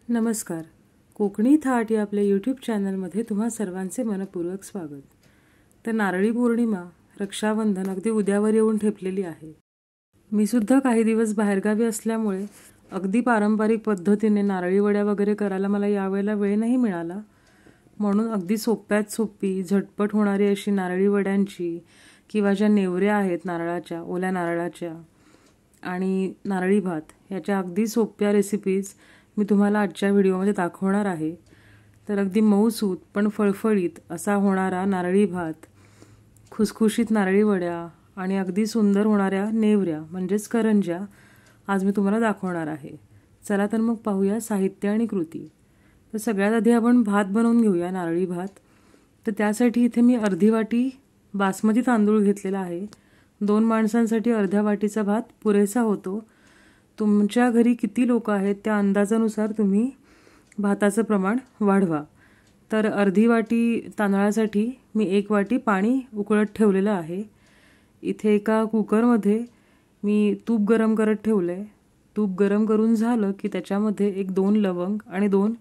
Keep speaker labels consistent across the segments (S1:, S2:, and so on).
S1: नमस्कार. कोकणी थाट या आपल्या यूट्यूब चॅनलमध्ये तुम्हा सर्वांचे मनपूर्वक स्वागत. तर नारळी पौर्णिमा, रक्षाबंधन अगदी उद्यावर येऊन ठेपलेली आहे. मी सुद्धा काही दिवस बाहेरगावी असल्यामुळे अगदी पारंपरिक पद्धतीने नारळी वड्या वगैरे करायला मला यावेळेला वेळ नाही मिळाला. म्हणून अगदी सोप्यात सोपी झटपट होणारी अशी नारळी वड्यांची किंवा ज्या नेवऱ्या आहेत नारळाच्या, ओल्या नारळाच्या आणि नारळी भात याच्या अगदी सोप्या रेसिपीज मी तुम्हाला आजच्या व्हिडिओमध्ये दाखवणार आहे. तर अगदी मऊसूत पण फळफळीत असा होणारा नारळी भात, खुसखुशीत नारळी वड्या आणि अगदी सुंदर होणाऱ्या नेवऱ्या म्हणजेच करंज्या आज मी तुम्हाला दाखवणार आहे. चला तर मग पाहूया साहित्य आणि कृती. तर सगळ्यात आधी आपण भात बनवून घेऊया, नारळी भात. तर त्यासाठी इथे मी अर्धी वाटी बासमती तांदूळ घेतलेला आहे. 2 माणसांसाठी अर्ध्या वाटीचा भात पुरेसा होतो. तुमच्या घरी किती लोक आहेत त्या अंदाजानुसार तुम्ही भाताचं प्रमाण वाढवा. तर अर्धी वाटी तांदळासाठी मी 1 वाटी पाणी उकळत ठेवलेलं आहे. इथे एका कुकरमध्ये मी तूप गरम करत ठेवलं आहे. तूप गरम करून झालं की त्याच्यामध्ये 1-2 लवंग आणि 2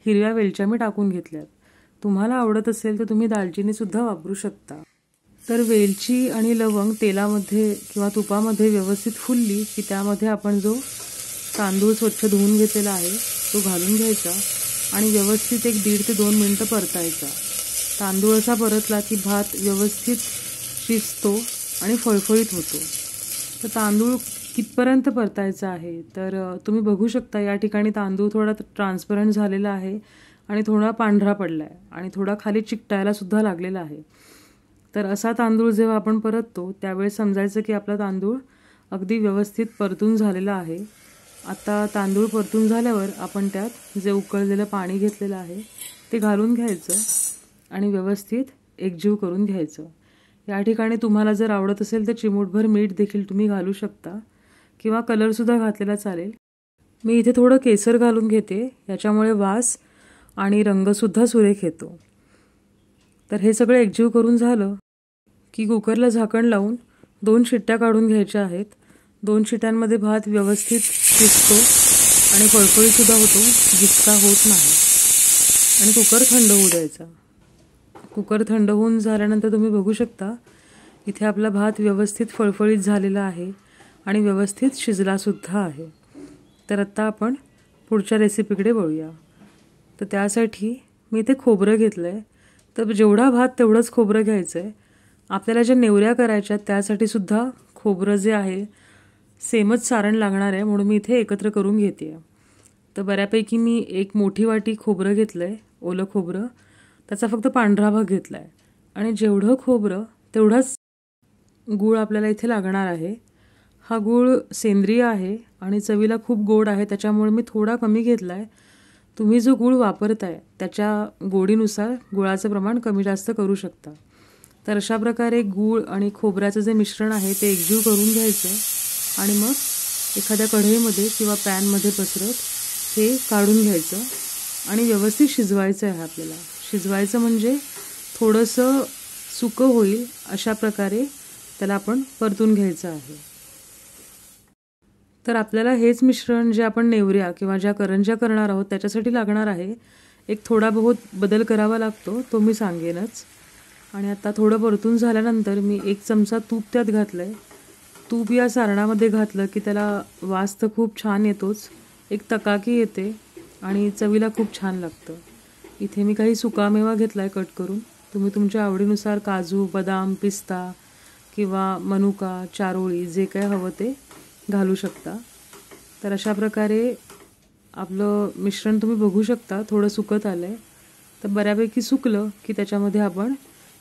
S1: हिरव्या वेलच्या मी टाकून घेतल्यात. तुम्हाला आवडत असेल तर तुम्ही दालचिनीसुद्धा वापरू शकता. तर वेलची आणि लवंग तेलामध्ये किंवा तुपामध्ये व्यवस्थित फुलली की त्यामध्ये आपण जो तांदूळ स्वच्छ धुवून घेतलेला आहे तो घालून घ्यायचा आणि व्यवस्थित 1-1.5 ते 2 मिनिटं परतायचा. तांदूळ असा परतला की भात व्यवस्थित शिजतो आणि फळफळीत होतो. तर तांदूळ कितपर्यंत परतायचा आहे तर तुम्ही बघू शकता या ठिकाणी तांदूळ थोडा ट्रान्सपरंट झालेला आहे आणि थोडा पांढरा पडला आहे आणि थोडा खाली चिकटायला सुद्धा लागलेला आहे. तर असा तांदूळ जेव्हा आपण परततो त्यावेळेस समजायचं की आपला तांदूळ अगदी व्यवस्थित परतून झालेला आहे. आता तांदूळ परतून झाल्यावर आपण त्यात जे उकळलेलं पाणी घेतलेलं आहे ते घालून घ्यायचं आणि व्यवस्थित एकजीव करून घ्यायचं. या ठिकाणी तुम्हाला जर आवडत असेल तर चिमूटभर मीठ देखील तुम्ही घालू शकता किंवा कलरसुद्धा घातलेला चालेल. मी इथे थोडं केसर घालून घेते, याच्यामुळे वास आणि रंगसुद्धा सुरेख येतो. तर हे सगळं एकजीव करून झालं की कुकरला झाकण लावून 2 शिट्ट्या काढून घ्यायच्या आहेत. 2 शिट्ट्यांमध्ये भात व्यवस्थित शिजतो आणि फळफळीसुद्धा होतो, जितका होत नाही. आणि कुकर थंड होऊ द्यायचा. कुकर थंड होऊन झाल्यानंतर तुम्ही बघू शकता इथे आपला भात व्यवस्थित फळफळीत झालेला आहे आणि व्यवस्थित शिजलासुद्धा आहे. तर आत्ता आपण पुढच्या रेसिपीकडे वळूया. तर त्यासाठी मी इथे खोबरं घेतलं आहे. तर जेवढा भात तेवढंच खोबरं घ्यायचं आहे. आपल्याला ज्या नेवऱ्या करायच्या त्यासाठी सुद्धा खोबरं जे आहे सेमच सारण लागणार आहे, म्हणून मी इथे एकत्र करून घेते. तर बऱ्यापैकी मी 1 मोठी वाटी खोबरं घेतलं आहे, ओलं खोबरं. त्याचा फक्त पांढरा भाग घेतला आहे आणि जेवढं खोबरं तेवढाच गूळ आपल्याला इथे लागणार आहे. हा गूळ सेंद्रिय आहे आणि चवीला खूप गोड आहे, त्याच्यामुळे मी थोडा कमी घेतला आहे. तुम्ही जो गूळ वापरताय त्याच्या गोडीनुसार गुळाचं प्रमाण कमी जास्त करू शकता. तर अशा प्रकारे गूळ आणि खोबऱ्याचं जे मिश्रण आहे ते एकजीव करून घ्यायचं आणि मग एखाद्या कढईमध्ये किंवा पॅनमध्ये पसरत हे काढून घ्यायचं आणि व्यवस्थित शिजवायचं आहे. आपल्याला शिजवायचं म्हणजे थोडंसं सुकं होईल अशा प्रकारे त्याला आपण परतून घ्यायचं आहे. तर आपल्याला हेच मिश्रण जे आपण नेवऱ्या किंवा ज्या करंज्या करणार आहोत त्याच्यासाठी लागणार आहे. एक थोडा बहुत बदल करावा लागतो, तो मी सांगेनच. आणि आता थोडं परतून झाल्यानंतर मी 1 चमचा तूप त्यात घातलं आहे. तूप या सारणामध्ये घातलं की त्याला वास तर खूप छान येतोच, एक तकाकी येते आणि चवीला खूप छान लागतं. इथे मी काही सुकामेवा घेतला आहे कट करून. तुम्ही तुमच्या आवडीनुसार काजू, बदाम, पिस्ता किंवा मनुका, चारोळी जे काय हवं ते घालू शकता. तर अशा प्रकारे आपलं मिश्रण तुम्ही बघू शकता थोडं सुकत आलं आहे. तर बऱ्यापैकी सुकलं की त्याच्यामध्ये आपण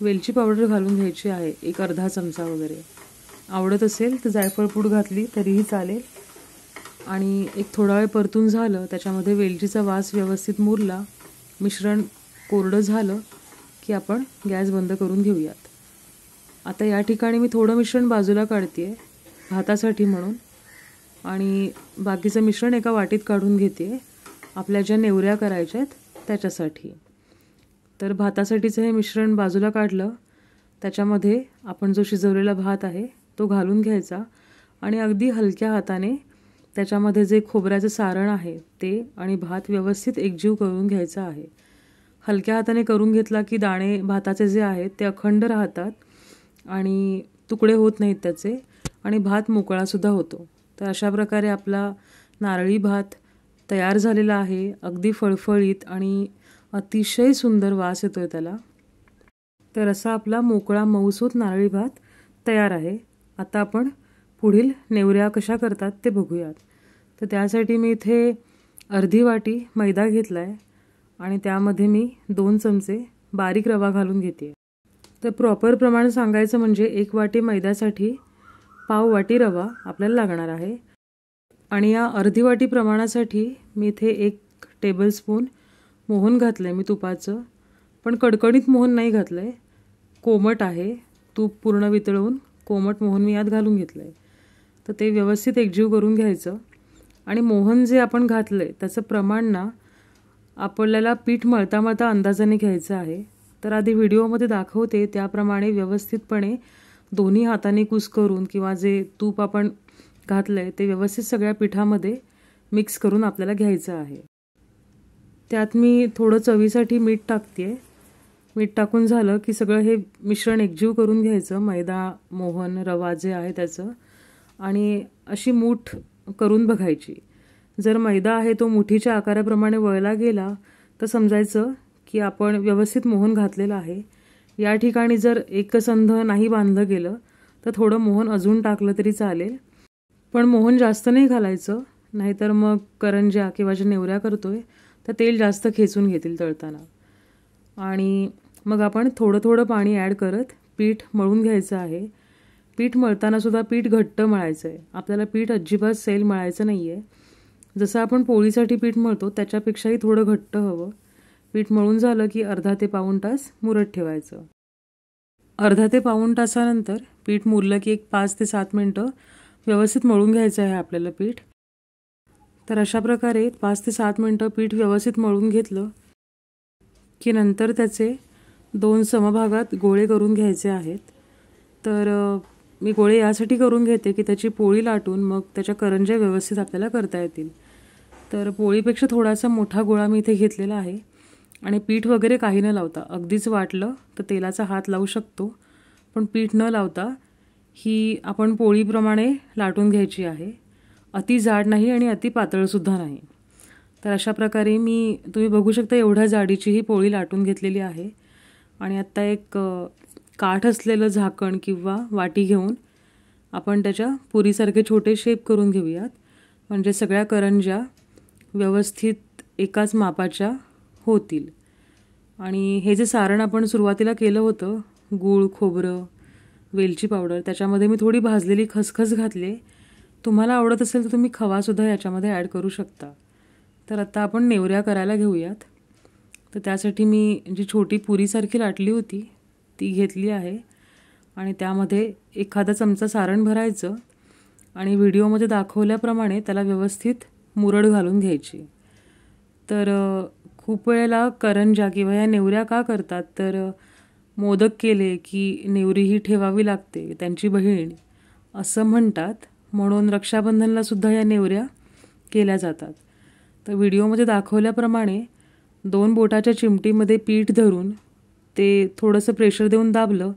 S1: वेलची पावडर घालून घ्यायची आहे, एक अर्धा चमचा वगैरे. आवडत असेल तर जायफळ पूड घातली तरीही चालेल. आणि एक थोडा वेळ परतून झालं, त्याच्यामध्ये वेलचीचा वास व्यवस्थित मुरला, मिश्रण कोरडं झालं की आपण गॅस बंद करून घेऊयात. आता या ठिकाणी मी थोडं मिश्रण बाजूला काढते आहे भातासाठी म्हणून आणि बाकीचं मिश्रण एका वाटीत काढून घेते आपल्या ज्या नेवऱ्या करायच्या आहेत त्याच्यासाठी. तर भातासाठीचं हे मिश्रण बाजूला काढलं, त्याच्यामध्ये आपण जो शिजवलेला भात आहे तो घालून घ्यायचा आणि अगदी हलक्या हाताने त्याच्यामध्ये जे खोबऱ्याचं सारण आहे ते आणि भात व्यवस्थित एकजीव करून घ्यायचा आहे. हलक्या हाताने करून घेतला की दाणे भाताचे जे आहेत ते अखंड राहतात आणि तुकडे होत नाहीत त्याचे, आणि भात मोकळासुद्धा होतो. तर अशा प्रकारे आपला नारळी भात तयार झालेला आहे. अगदी फळफळीत आणि अतिशय सुंदर वास येतोय त्याला. तर असा आपला मोकळा मऊसूत नारळी भात तयार आहे. आता आपण पुढील नेवऱ्या कशा करतात ते बघूयात. तर त्यासाठी मी इथे अर्धी वाटी मैदा घेतला आहे आणि त्यामध्ये मी 2 चमचे बारीक रवा घालून घेते. तर प्रॉपर प्रमाण सांगायचं म्हणजे 1 वाटी मैद्यासाठी पाव वाटी रवा आपल्याला लागणार आहे. आणि या अर्धी वाटी प्रमाणासाठी मी इथे 1 टेबलस्पून मोहन घातलं आहे मी तुपाचं, पण कडकडीत मोहन नाही घातलं आहे, कोमट आहे. तूप पूर्ण वितळवून कोमट मोहन मी यात घालून घेतलं आहे. तर ते व्यवस्थित एकजीव करून घ्यायचं. आणि मोहन जे आपण घातलं आहे त्याचं प्रमाण ना आपल्याला पीठ मळता मळता अंदाजाने घ्यायचं आहे. तर आधी व्हिडिओमध्ये दाखवते त्याप्रमाणे व्यवस्थितपणे दोन्ही हाताने कुस्करून किंवा जे तूप आपण घातलं आहे ते व्यवस्थित सगळ्या पिठामध्ये मिक्स करून आपल्याला घ्यायचं आहे. त्यात मी थोडं चवीसाठी मीठ टाकते आहे. मीठ टाकून झालं की सगळं हे मिश्रण एकजीव करून घ्यायचं, मैदा, मोहन, रवा जे आहे त्याचं, आणि अशी मूठ करून बघायची. जर मैदा आहे तो मुठीच्या आकाराप्रमाणे वळला गेला तर समजायचं की आपण व्यवस्थित मोहन घातलेलं आहे. या ठिकाणी जर एकसंध नाही बांधलं गेलं तर थोडं मोहन अजून टाकलं तरी चालेल, पण मोहन जास्त नाही घालायचं, नाहीतर मग करंज्या किंवा ज्या नेवऱ्या करतोय तर तेल जास्त खेचून घेतील तळताना. आणि मग आपण थोडं थोडं पाणी ॲड करत पीठ मळून घ्यायचं आहे. पीठ मळताना सुद्धा पीठ घट्ट मळायचं आहे. आपल्याला पीठ अजिबात सैल मळायचं नाही आहे. जसं आपण पोळीसाठी पीठ मळतो त्याच्यापेक्षाही थोडं घट्ट हवं. पीठ मळून झालं की अर्धा ते पाऊण तास मुरत ठेवायचं. अर्धा ते पाऊण तासानंतर पीठ मुरलं की 5 ते 7 मिनटं व्यवस्थित मळून घ्यायचं आहे आपल्याला पीठ. तर अशा प्रकारे 5 ते 7 मिनटं पीठ व्यवस्थित मळून घेतलं की नंतर त्याचे 2 समभागात गोळे करून घ्यायचे आहेत. तर मी गोळे यासाठी करून घेते की त्याची पोळी लाटून मग त्याच्या करंज्या व्यवस्थित आपल्याला करता येतील. तर पोळीपेक्षा थोडासा मोठा गोळा मी इथे घेतलेला आहे आणि पीठ वगैरे काही न लावता, अगदीच वाटलं तर तेलाचा हात लावू शकतो, पण पीठ न लावता ही आपण पोळीप्रमाणे लाटून घ्यायची आहे. अति जाड नाही आणि अति पातळसुद्धा नाही. तर अशा प्रकारे तुम्ही बघू शकता एवढ्या जाडीची ही पोळी लाटून घेतलेली आहे. आणि आत्ता एक काठ असलेलं झाकण किंवा वाटी घेऊन आपण त्याच्या पुरीसारखे छोटे शेप करून घेऊयात, म्हणजे सगळ्या करंज्या व्यवस्थित एकाच मापाच्या होतील. आणि हे जे सारण आपण सुरुवातीला केलं होतं, गूळ, खोबरं, वेलची पावडर, त्याच्यामध्ये मी थोडी भाजलेली खसखस घातली. तुम्हाला आवडत असेल तर तुम्ही खवासुद्धा याच्यामध्ये ॲड करू शकता. तर आता आपण नेवऱ्या करायला घेऊयात. तर त्यासाठी मी जी छोटी पुरीसारखी लाटली होती ती घेतली आहे आणि त्यामध्ये एखादा चमचा सारण भरायचं आणि व्हिडिओमध्ये दाखवल्याप्रमाणे त्याला व्यवस्थित मुरड घालून घ्यायची. तर खूप वेळेला करंज्या किंवा या नेवऱ्या का करतात, तर मोदक केले की नेवरी ही ठेवावी लागते त्यांची बहीण असं म्हणतात, म्हणून रक्षाबंधनला सुद्धा या नेवऱ्या केल्या जातात. तर व्हिडिओमध्ये दाखवल्याप्रमाणे 2 बोटाच्या चिमटीमध्ये पीठ धरून ते थोडंसं प्रेशर देऊन दाबलं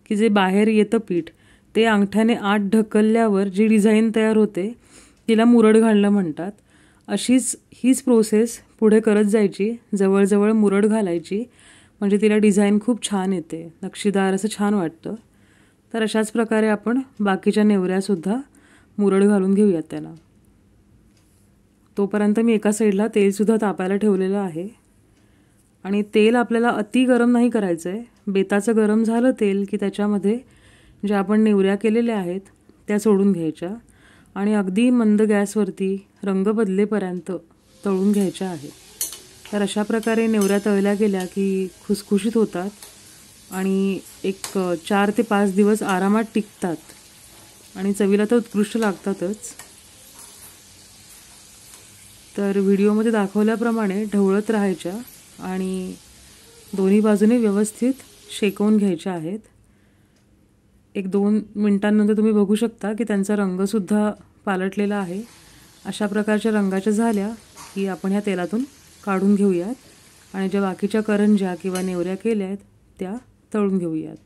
S1: की जे बाहेर येतं पीठ ते अंगठ्याने आत ढकलल्यावर जी डिझाईन तयार होते तिला मुरड घालणं म्हणतात. हीच प्रोसेस पुढे करत जायची, जवळजवळ मुरड घालायची, म्हणजे तिला डिझाईन खूप छान येते, नक्षीदार असं छान वाटतं. तर अशाच प्रकारे आपण बाकीच्या नेवऱ्यासुद्धा मुरड घालून घेऊयात त्याला. तोपर्यंत मी एका साईडला तेलसुद्धा तापायला ठेवलेलं आहे. आणि तेल आपल्याला अति गरम नाही करायचं आहे. बेताचं गरम झालं तेल की त्याच्यामध्ये ज्या आपण नेवऱ्या केलेल्या आहेत त्या सोडून घ्यायच्या आणि अगदी मंद गॅसवरती रंग बदलेपर्यंत तळून घ्यायच्या आहेत. तर अशा प्रकारे नेवऱ्या तळल्या गेल्या की खुसखुशीत होतात आणि एक 4 ते 5 दिवस आरामात टिकतात आणि चवीला तर उत्कृष्ट लागतातच. तर व्हिडिओमध्ये दाखवल्याप्रमाणे ढवळत राहायच्या आणि दोन्ही बाजूने व्यवस्थित शेकवून घ्यायच्या आहेत. 1-2 मिनिटांनंतर तुम्ही बघू शकता की त्यांचा रंगसुद्धा पालटलेला आहे. अशा प्रकारच्या रंगाच्या झाल्या की आपण ह्या तेलातून काढून घेऊयात आणि ज्या बाकीच्या करंज्या किंवा नेवऱ्या केल्या आहेत त्या तळून घेऊयात.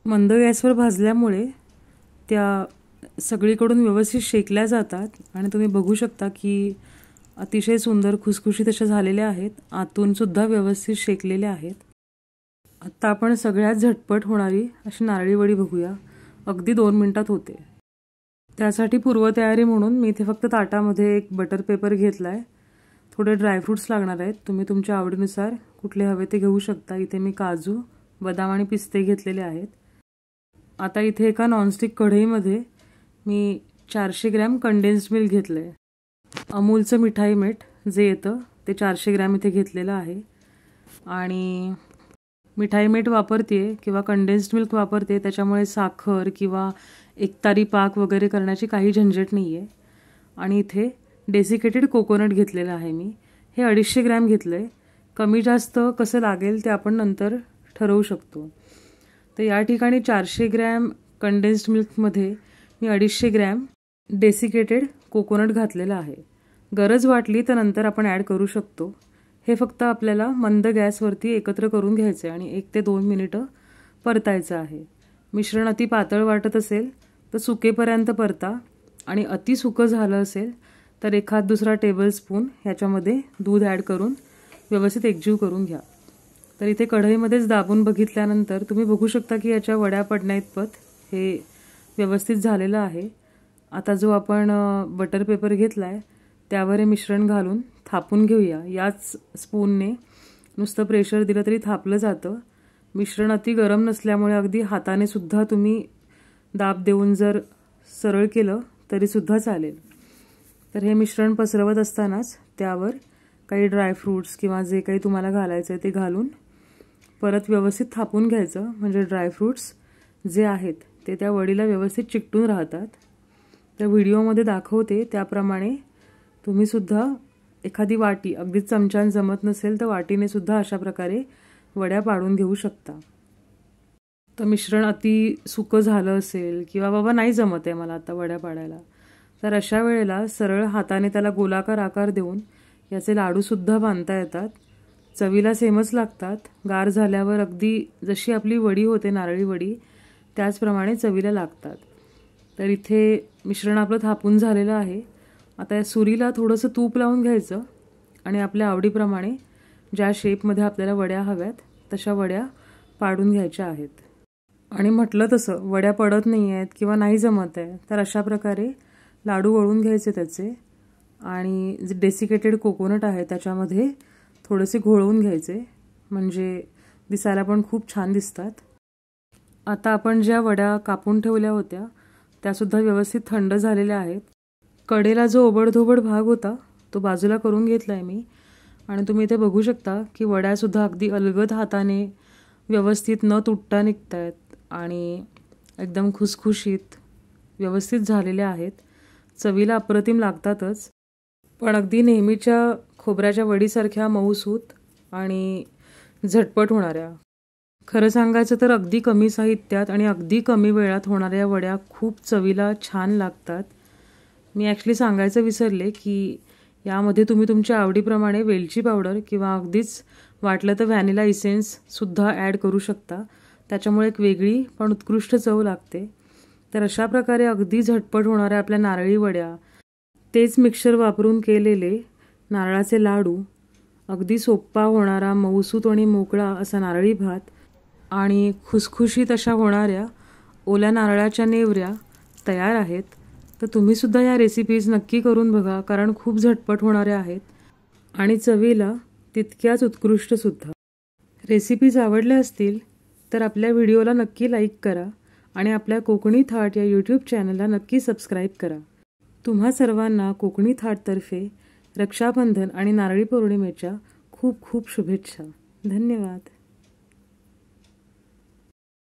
S1: मंद गॅसवर भाजल्यामुळे त्या सगळीकडून व्यवस्थित शेकल्या जातात आणि तुम्ही बघू शकता की अतिशय सुंदर खुसखुशीत अशा झालेल्या आहेत. आतूनसुद्धा व्यवस्थित शेकलेल्या आहेत. आता आपण सगळ्यात झटपट होणारी अशी नारळी वडी बघूया. अगदी 2 मिनिटात होते. त्यासाठी पूर्वतयारी म्हणून मी इथे फक्त ताटामध्ये एक बटर पेपर घेतला आहे. थोडे ड्रायफ्रूट्स लागणार आहेत. तुम्ही तुमच्या आवडीनुसार कुठले हवे ते घेऊ शकता. इथे मी काजू, बदाम आणि पिस्ते घेतलेले आहेत. आता इथे एका नॉनस्टिक कढईमध्ये मी 400 ग्रॅम कंडेन्स्ड मिल्क घेतलं आहे. अमूलचं मिठाई मीठ जे येतं ते 400 ग्रॅम इथे घेतलेलं आहे. आणि मिठाई मीठ वापरते किंवा कंडेन्स्ड मिल्क वापरते त्याच्यामुळे साखर किंवा एकतारी पाक वगैरे करण्याची काही झंझट नाही आहे. आणि इथे डेसिकेटेड कोकोनट घेतलेलं आहे मी. हे 250 ग्रॅम घेतलं आहे. कमी जास्त कसं लागेल ते आपण नंतर ठरवू शकतो. तर या ठिकाणी 400 ग्रॅम कंडेन्स्ड मिल्कमध्ये मी 250 ग्रॅम डेसिकेटेड कोकोनट घातलेलं आहे. गरज वाटली तर नंतर आपण ॲड करू शकतो. हे फक्त आपल्याला मंद गॅसवरती एकत्र करून घ्यायचं आहे आणि 1 ते 2 मिनिटं परतायचं आहे. मिश्रण अति पातळ वाटत असेल तर सुकेपर्यंत परता आणि अति सुकं झालं असेल तर एखाद दुसरा टेबलस्पून ह्याच्यामध्ये दूध ॲड करून व्यवस्थित एकजीव करून घ्या. तर इथे कढईमध्येच दाबून बघितल्यानंतर तुम्ही बघू शकता की याच्या वड्या पडण्याइतपत हे व्यवस्थित झालेलं आहे. आता जो आपण बटर पेपर घेतला आहे त्यावर हे मिश्रण घालून थापून घेऊया. याच स्पूनने नुसतं प्रेशर दिलं तरी थापलं जातं. मिश्रण अति गरम नसल्यामुळे अगदी हाताने सुद्धा तुम्ही दाब देऊन जर सरळ केलं तरीसुद्धा चालेल. तर हे मिश्रण पसरवत असतानाच त्यावर काही ड्रायफ्रूट्स किंवा जे काही तुम्हाला घालायचं आहे ते घालून परत व्यवस्थित थापून घ्यायचं. म्हणजे ड्रायफ्रूट्स जे आहेत ते त्या वडीला व्यवस्थित चिकटून राहतात. तर व्हिडिओमध्ये दाखवते त्याप्रमाणे तुम्हीसुद्धा एखादी वाटी, अगदी चमच्याने जमत नसेल तर वाटीने सुद्धा अशा प्रकारे वड्या पाडून घेऊ शकता. तर मिश्रण अति सुकं झालं असेल किंवा बाबा नाही जमत आहे मला आता वड्या पाडायला तर अशा वेळेला सरळ हाताने त्याला गोलाकार आकार देऊन याचे लाडूसुद्धा बांधता येतात. चवीला सेमच लागतात. गार झाल्यावर अगदी जशी आपली वडी होते नारळी वडी त्याचप्रमाणे चवीला लागतात. तर इथे मिश्रण आपलं थापून झालेलं आहे. आता या सुरीला थोडंसं तूप लावून घ्यायचं आणि आपल्या आवडीप्रमाणे ज्या शेपमध्ये आपल्याला वड्या हव्यात तशा वड्या पाडून घ्यायच्या आहेत. आणि म्हटलं तसं वड्या पडत नाही आहेत किंवा नाही जमत आहे तर अशा प्रकारे लाडू वळून घ्यायचे त्याचे आणि जे डेसिकेटेड कोकोनट आहे त्याच्यामध्ये थोडेसे घोळवून घ्यायचे म्हणजे दिसायला पण खूप छान दिसतात. आता आपण ज्या वड्या कापून ठेवल्या होत्या त्यासुद्धा व्यवस्थित थंड झालेल्या आहेत. कडेला जो ओबडधोबड भाग होता तो बाजूला करून घेतला आहे मी आणि तुम्ही इथे बघू शकता की वड्यासुद्धा अगदी अलगद हाताने व्यवस्थित न तुटता निघत आहेत आणि एकदम खुसखुशीत व्यवस्थित झालेल्या आहेत. चवीला अप्रतिम लागतातच पण अगदी नेहमीच्या खोबऱ्याच्या वडीसारख्या मऊसूत आणि झटपट होणाऱ्या. खरं सांगायचं तर अगदी कमी साहित्यात आणि अगदी कमी वेळात होणाऱ्या वड्या खूप चवीला छान लागतात. मी ॲक्च्युली सांगायचं विसरले की यामध्ये तुम्ही तुमच्या आवडीप्रमाणे वेलची पावडर किंवा अगदीच वाटलं तर व्हॅनिला इसेन्ससुद्धा ॲड करू शकता. त्याच्यामुळे एक वेगळी पण उत्कृष्ट चव लागते. तर अशा प्रकारे अगदी झटपट होणाऱ्या आपल्या नारळी वड्या, तेच मिक्सर वापरून केलेले नारळाचे लाडू, अगदी सोप्पा होणारा मऊसूत आणि मोकळा असा नारळी भात आणि खुसखुशीत अशा होणाऱ्या ओल्या नारळाच्या नेवऱ्या तयार आहेत. तर तुम्हीसुद्धा या रेसिपीज नक्की करून बघा कारण खूप झटपट होणाऱ्या आहेत आणि चवीला तितक्याच उत्कृष्टसुद्धा. रेसिपीज आवडल्या असतील तर आपल्या व्हिडिओला नक्की लाईक करा आणि आपल्या कोकणी थाट या यूट्यूब चॅनलला नक्की सबस्क्राईब करा. तुम्हा सर्वांना कोकणी थाटतर्फे रक्षाबंधन आणि नारळी पौर्णिमेच्या खूप खूप शुभेच्छा. धन्यवाद.